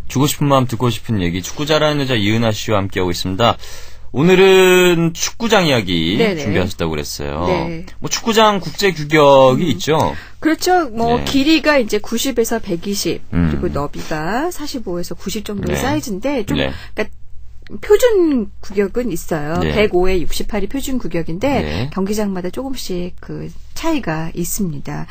주고 싶은 마음 듣고 싶은 얘기 축구 잘하는 여자 이은하 씨와 함께하고 있습니다. 오늘은 축구장 이야기 네네. 준비하셨다고 그랬어요. 네. 뭐 축구장 국제 규격이 있죠. 그렇죠. 뭐 네. 길이가 이제 90에서 120 그리고 음. 너비가 45에서 90 정도의 네. 사이즈인데 좀 네. 그러니까 표준 구격은 있어요. 네. 105에 68이 표준 구격인데 네. 경기장마다 조금씩 그 차이가 있습니다.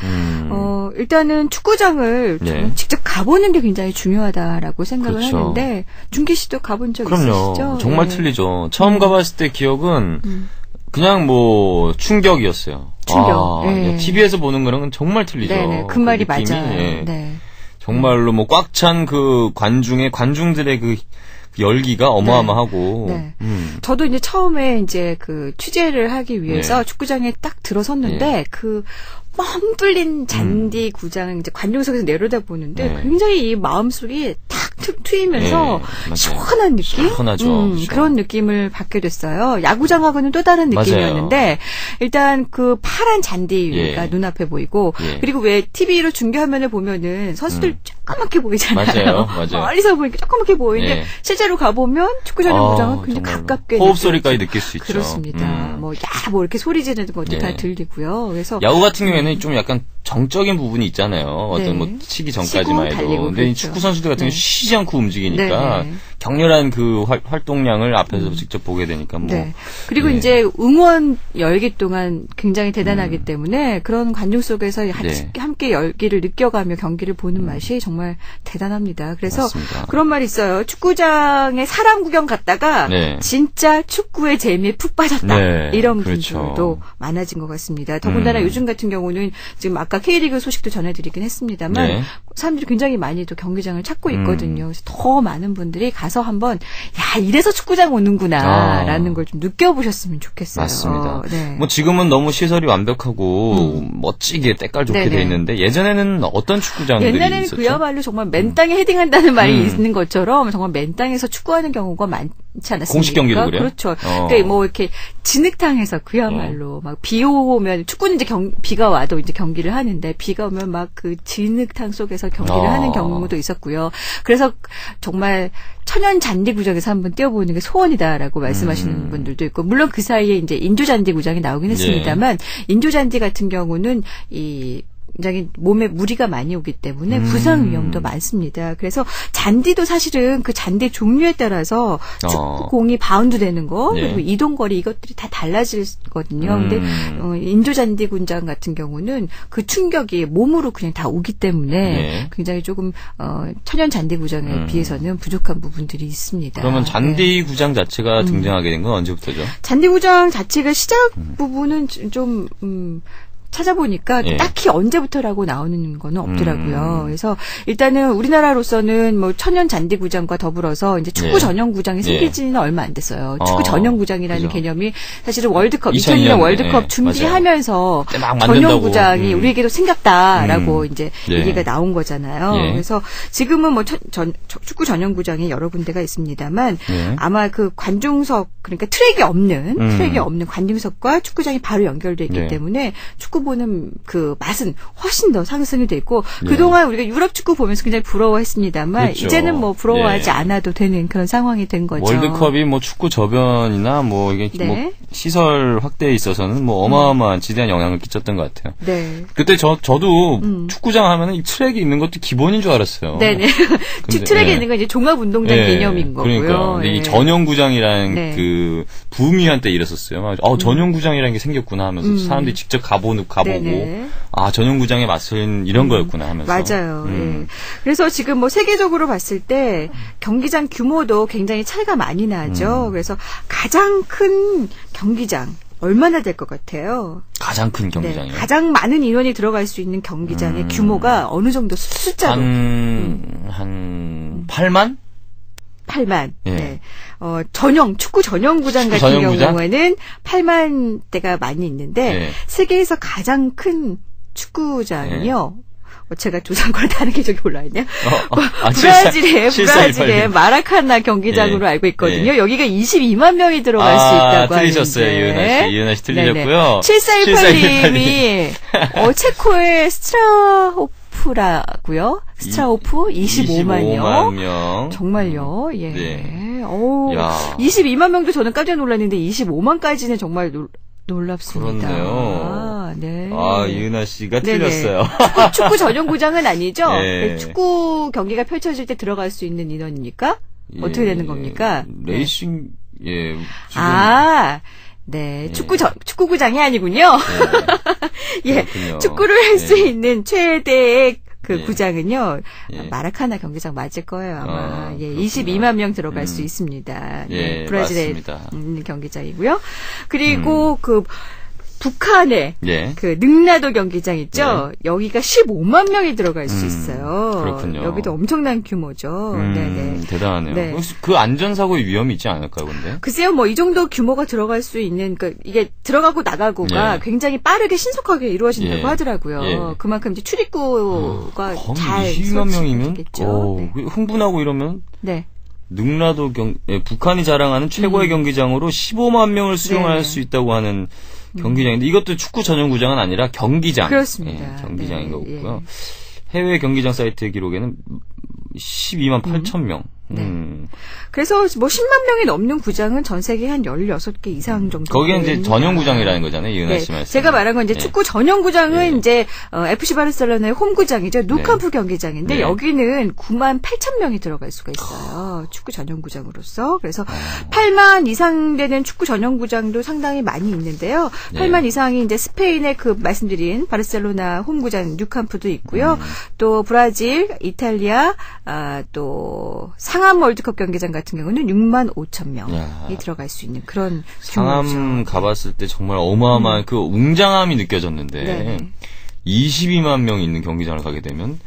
일단은 축구장을 네. 좀 직접 가보는 게 굉장히 중요하다라고 생각을 그렇죠. 하는데 준기 씨도 가본 적 그럼요. 있으시죠? 정말 네. 틀리죠. 처음 가봤을 때 기억은 그냥 뭐 충격이었어요. 충격. 아, 네. TV에서 보는 거랑은 정말 틀리죠. 네네. 그 말이 느낌이, 맞아요. 예. 네. 정말로 뭐 꽉 찬 그 관중들의 그 열기가 어마어마하고. 네. 저도 이제 처음에 이제 그 취재를 하기 위해서 네. 축구장에 딱 들어섰는데 그 뻥 뚫린 잔디 구장을 이제 관중석에서 내려다 보는데 네. 굉장히 이 마음속이 탁 트이면서 맞아요. 시원한 느낌? 시원하죠. 그렇죠. 그런 느낌을 받게 됐어요. 야구장하고는 또 다른 느낌이었는데 일단 그 파란 잔디가 예. 눈앞에 보이고 예. 그리고 왜 TV로 중계 화면을 보면은 선수들 조그맣게 보이잖아요. 맞아요. 멀리서 보니까 조그맣게 보이는데 예. 실제로 가보면 축구 전용구장은 굉장히 정말로. 가깝게 호흡 소리까지 느낄 수 있죠. 그렇습니다. 뭐 이렇게 소리 지르는 것도 예. 다 들리고요. 그래서 야구 같은 경우에는 좀 약간 정적인 부분이 있잖아요. 어떤 네. 뭐 치기 전까지만 치고 해도. 달리고 근데 이 그렇죠. 축구 선수들 같은 경우 네. 쉬지 않고 움직이니까 네. 격렬한 그 활동량을 앞에서 직접 보게 되니까 뭐. 네. 그리고 예. 이제 응원 열기 동안 굉장히 대단하기 때문에 그런 관중 속에서 네. 함께 열기를 느껴가며 경기를 보는 맛이 정말 대단합니다. 그래서 맞습니다. 그런 말이 있어요. 축구장에 사람 구경 갔다가 네. 진짜 축구의 재미에 푹 빠졌다. 네. 이런 그렇죠. 분들도 많아진 것 같습니다. 더군다나 요즘 같은 경우는 지금 아까 K리그 소식도 전해드리긴 했습니다만 네. 사람들이 굉장히 많이 또 경기장을 찾고 있거든요. 그래서 더 많은 분들이 가서 한번 야 이래서 축구장 오는구나라는 걸 좀 느껴보셨으면 좋겠어요. 맞습니다. 네. 뭐 지금은 너무 시설이 완벽하고 멋지게 때깔 좋게 네네. 돼 있는데 예전에는 어떤 축구장들이 옛날에는 있었죠? 그야말로 정말 맨 땅에 헤딩한다는 말이 있는 것처럼 정말 맨 땅에서 축구하는 경우가 많지 않았습니까? 공식 경기도 그래요? 그렇죠. 그러니까 뭐 이렇게 진흙탕에서 그야말로 막 비 오면 축구는 이제 비가 와도 이제 경기를 하는데 비가 오면 막 그 진흙탕 속에서 경기를 하는 경우도 있었고요. 그래서 정말 천연 잔디 구장에서 한번 뛰어보는 게 소원이다라고 말씀하시는 분들도 있고 물론 그 사이에 이제 인조 잔디 구장이 나오긴 했습니다만 인조 잔디 같은 경우는 이 굉장히 몸에 무리가 많이 오기 때문에 부상 위험도 많습니다. 그래서 잔디도 사실은 그 잔디 종류에 따라서 축구공이 바운드 되는 거 네. 그리고 이동거리 이것들이 다 달라지거든요. 근데 인조 잔디 군장 같은 경우는 그 충격이 몸으로 그냥 다 오기 때문에 네. 굉장히 조금 천연 잔디 구장에 비해서는 부족한 부분들이 있습니다. 그러면 잔디 구장 자체가 등장하게 된 건 언제부터죠? 잔디 구장 자체가 시작 부분은 좀 찾아보니까 예. 딱히 언제부터라고 나오는 거는 없더라고요. 그래서 일단은 우리나라로서는 뭐 천연 잔디 구장과 더불어서 이제 축구 예. 전용 구장이 생기지는 얼마 안 됐어요. 축구 전용 구장이라는 그죠. 개념이 사실은 월드컵 2002년 2002년 월드컵 예, 준비하면서 그때 막 전용 만든다고. 구장이 우리에게도 생겼다라고 이제 예. 얘기가 나온 거잖아요. 예. 그래서 지금은 뭐 축구 전용 구장이 여러 군데가 있습니다만 예. 아마 그 관중석 그러니까 트랙이 없는 관중석과 축구장이 바로 연결돼 있기 네. 때문에 축구 보는 그 맛은 훨씬 더 상승이 돼 있고 그동안 우리가 유럽 축구 보면서 굉장히 부러워했습니다만 그렇죠. 이제는 뭐 부러워하지 예. 않아도 되는 그런 상황이 된 거죠. 월드컵이 뭐 축구 저변이나 뭐 이게 네. 뭐 시설 확대에 있어서는 뭐 어마어마한 지대한 영향을 끼쳤던 것 같아요. 네. 그때 저도 축구장 하면은 이 트랙이 있는 것도 기본인 줄 알았어요. 네네. 근데, 트랙에 예. 있는 건 이제 종합운동장 개념인 거고요. 그러니까. 근데 이 예. 전용구장이라는 네. 그 붐이 한때 일었었어요. 전용구장이라는 게 생겼구나 하면서 사람들이 직접 가보고 네네. 전용구장의 맛은 이런 거였구나 하면서. 맞아요. 예. 그래서 지금 뭐 세계적으로 봤을 때 경기장 규모도 굉장히 차이가 많이 나죠. 그래서 가장 큰 경기장 얼마나 될 것 같아요? 가장 큰 경기장이요. 네, 가장 많은 인원이 들어갈 수 있는 경기장의 규모가 어느 정도 숫자로? 한 8만? 8만. 예. 네. 축구 전용구장 같은 전용구장? 경우에는 8만 대가 많이 있는데 예. 세계에서 가장 큰 축구장이요. 제가 조사한 거랑 다른 게 저기 올라있네요. 브라질의 마라카나 경기장으로 예. 알고 있거든요. 예. 여기가 22만 명이 들어갈 수 있다고 틀리셨어요. 하는데. 이은하 씨 틀리셨고요. 7418님이 체코의 스트라호프 스트라우프라고요. 스트라우프 25만 명. 정말요. 예. 네. 오, 야. 22만 명도 저는 깜짝 놀랐는데 25만까지는 정말 놀랍습니다. 그렇네요. 네. 이은하 씨가 네네. 틀렸어요. 축구 전용구장은 아니죠? 네. 네, 축구 경기가 펼쳐질 때 들어갈 수 있는 인원입니까? 어떻게 되는 겁니까? 레이싱, 예. 지금, 네. 예. 축구구장이 아니군요. 예. 그렇군요. 축구를 할 수 예. 있는 최대의 그 예. 구장은요. 예. 마라카나 경기장 맞을 거예요, 아마. 예. 그렇구나. 22만 명 들어갈 수 있습니다. 예, 네, 브라질에 맞습니다. 있는 경기장이고요. 그리고 북한의 예. 능라도 경기장 있죠? 여기가 15만 명이 들어갈 수 있어요. 그렇군요. 여기도 엄청난 규모죠. 네네. 대단하네요. 네. 혹시 그 안전사고의 위험이 있지 않을까요, 근데? 글쎄요, 이 정도 규모가 들어갈 수 있는, 이게 들어가고 나가고가 예. 굉장히 빠르게 신속하게 이루어진다고 예. 하더라고요. 예. 그만큼 이제 출입구가 거의 잘 22만 명이면? 되겠죠. 네. 흥분하고 이러면? 네. 능라도 북한이 자랑하는 최고의 경기장으로 15만 명을 수용할 네. 수 있다고 하는 경기장인데 이것도 축구 전용구장은 아니라 경기장. 그렇습니다. 예, 경기장인 네, 거고요. 예. 해외 경기장 사이트의 기록에는 12만 8천 명. 네. 그래서 10만 명이 넘는 구장은 전 세계 한 16개 이상 정도. 거기는 이제 전용구장이라는 거잖아요, 이은하 씨 말씀. 제가 말한 건 이제 예. 축구 전용구장은 예. 이제 FC 바르셀로나의 홈구장이죠. 누캄프 경기장인데 네. 여기는 9만 8천 명이 들어갈 수가 있어요. 축구 전용구장으로서. 그래서 8만 이상 되는 축구 전용구장도 상당히 많이 있는데요. 8만 이상이 이제 스페인의 말씀드린 바르셀로나 홈구장 누캄프도 있고요. 또 브라질, 이탈리아, 또 상암 월드컵 경기장 같은 경우는 6만 5천 명이 들어갈 수 있는 그런 상암 규모죠. 가봤을 때 정말 어마어마한 그 웅장함이 느껴졌는데 네. 22만 명이 있는 경기장을 가게 되면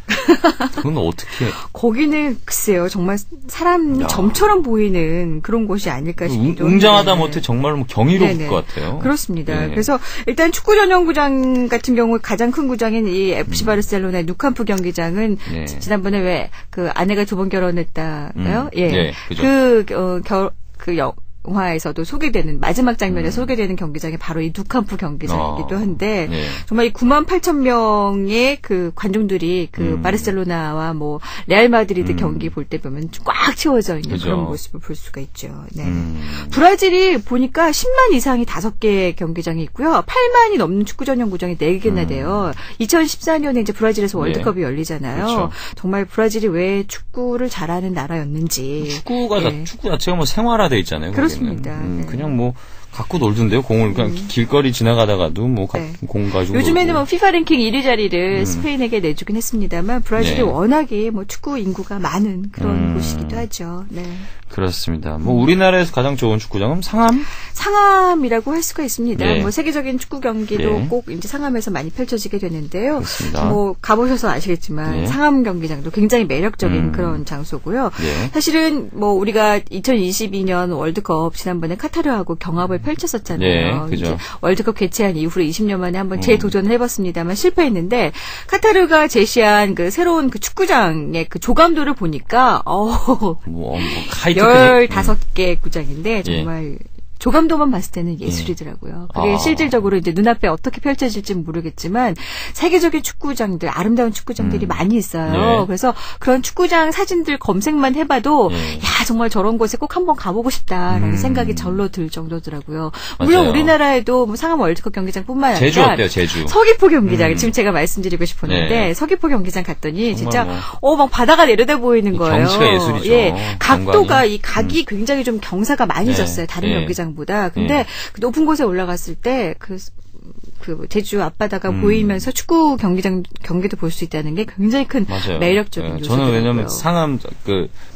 그건 어떻게 거기는 글쎄요 정말 사람이 점처럼 보이는 그런 곳이 아닐까 싶기도 한데 웅장하다 못해 정말 경이로울 네네. 것 같아요. 그렇습니다. 네. 그래서 일단 축구 전용구장 같은 경우 가장 큰 구장인 이 FC 바르셀로나의 누캄프 경기장은 네. 지난번에 왜 아내가 2번 결혼했다가요? 예, 그죠. 영화에서도 소개되는 마지막 장면에 소개되는 경기장이 바로 이 누캄프 경기장이기도 한데 네. 정말 이 9만 8천 명의 관중들이 바르셀로나와 레알 마드리드 경기 볼 때 보면 꽉 채워져 있는 그죠. 그런 모습을 볼 수가 있죠. 네. 브라질이 보니까 10만 이상이 5개 경기장이 있고요. 8만이 넘는 축구 전용 구장이 4개나 돼요. 2014년에 이제 브라질에서 월드컵이 열리잖아요. 그렇죠. 정말 브라질이 왜 축구를 잘하는 나라였는지. 축구 자체가 생활화돼 있잖아요. 그렇습니다. 거기는. 네. 그냥 갖고 놀던데요. 공을 그냥 길거리 지나가다가도 네. 공 가지고. 요즘에는 놀고. 피파 랭킹 1위 자리를 스페인에게 내주긴 했습니다만 브라질이 네. 워낙에 축구 인구가 많은 그런 곳이기도 하죠. 네. 그렇습니다. 우리나라에서 가장 좋은 축구장은 상암이라고 할 수가 있습니다. 네. 세계적인 축구 경기도 네. 꼭 이제 상암에서 많이 펼쳐지게 되는데요. 그렇습니다. 가보셔서 아시겠지만 네. 상암 경기장도 굉장히 매력적인 그런 장소고요. 네. 사실은 우리가 2022년 월드컵 지난번에 카타르하고 경합을 펼쳤었잖아요. 네, 그죠. 이제 월드컵 개최한 이후로 20년 만에 한번 재도전을 해봤습니다만 실패했는데 카타르가 제시한 새로운 축구장의 조감도를 보니까 15개 구장인데 정말 조감도만 봤을 때는 예술이더라고요. 그게 실질적으로 이제 눈앞에 어떻게 펼쳐질지는 모르겠지만 세계적인 축구장들, 아름다운 축구장들이 많이 있어요. 네. 그래서 그런 축구장 사진들 검색만 해봐도 야 정말 저런 곳에 꼭 한번 가보고 싶다라는 생각이 절로 들 정도더라고요. 물론 맞아요. 우리나라에도 상암 월드컵 경기장뿐만 아니라 제주 어때요? 제주. 서귀포 경기장 지금 제가 말씀드리고 싶었는데 네. 서귀포 경기장 갔더니 진짜 뭐. 막 바다가 내려다 보이는 거예요. 경치가 예술이죠. 예, 각도가 경관이. 이 각이 굉장히 좀 경사가 많이 네. 졌어요. 다른 네. 경기장보다. 근데 그 높은 곳에 올라갔을 때 제주 앞바다가 보이면서 축구 경기도 볼 수 있다는 게 굉장히 큰 맞아요. 매력적인 요소더라고요. 저는 왜냐면 상암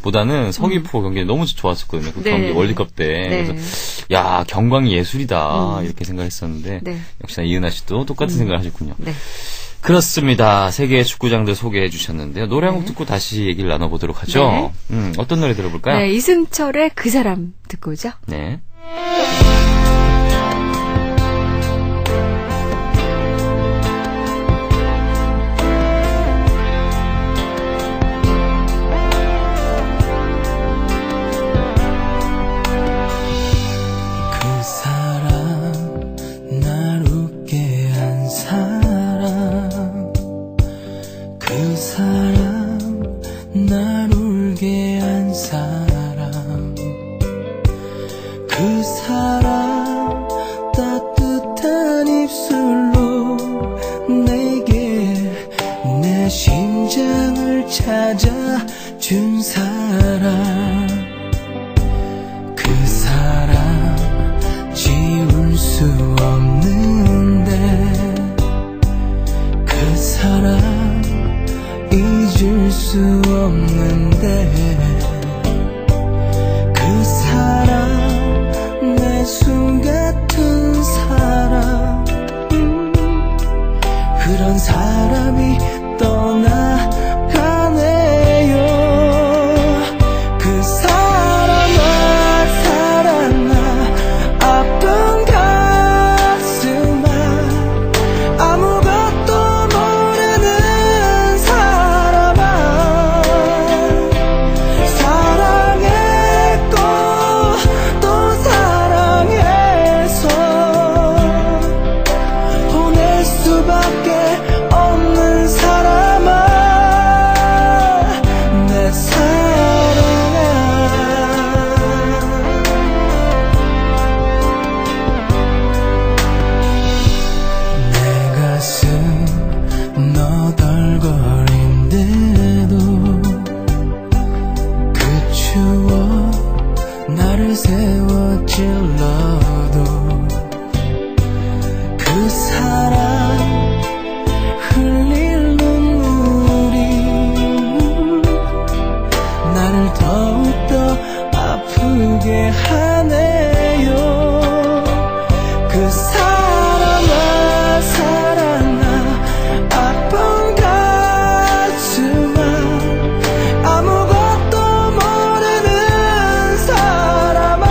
보다는 서귀포 경기 너무 좋았었거든요. 그 네. 경기 월드컵 때. 네. 그래서 야 경광이 예술이다 이렇게 생각했었는데 네. 역시나 이은하 씨도 똑같은 생각을 하셨군요. 네. 그렇습니다. 세계의 축구장들 소개해 주셨는데요. 노래 한 곡 듣고 다시 얘기를 나눠보도록 하죠. 어떤 노래 들어볼까요? 네, 이승철의 그 사람 듣고 오죠. 네. 날 웃게 한 사람 그 준 사람, 그 사람 지울 수 없는데, 그 사람 잊을 수 없는데, 그 사람 내 숨 같은 사람, 그런 사람이 떠나가네요. 그 사람아 사랑아 아픈 가슴아 아무것도 모르는 사람아 사랑했고 또 사랑해서 보낼 수밖에 없는 사람아 내 사랑아 내 가슴 너덜거린데도 그 추억 나를 세워 찔러도 그 사람 흘릴 눈물이 나를 더욱더 아프게 하네요. 그 사랑아 사랑아 아픈 가슴아 아무것도 모르는 사람아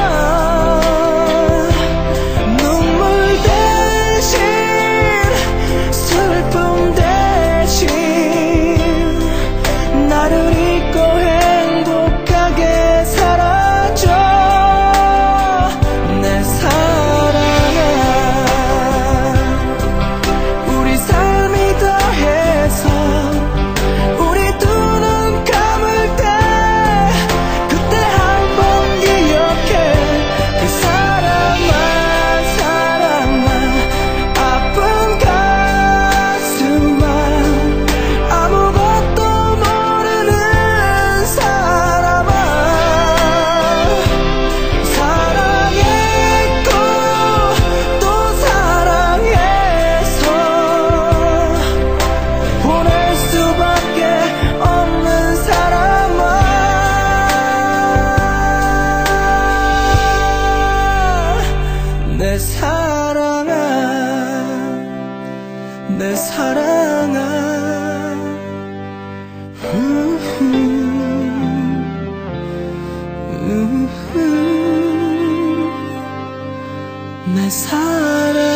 눈물 대신 슬픔 대신 나를 잊고 행복하게 살아줘 내 사랑아. 우리 삶이 더해서 우리 두 눈 감을 때 그때 한번 기억해. 그 사랑아 사랑아 아픈 가슴아 아무것도 모르는 사람아 사랑했고 또 사랑해서 보낼 수밖에 없는 사람아 내 사랑아 내 사랑아 내 사랑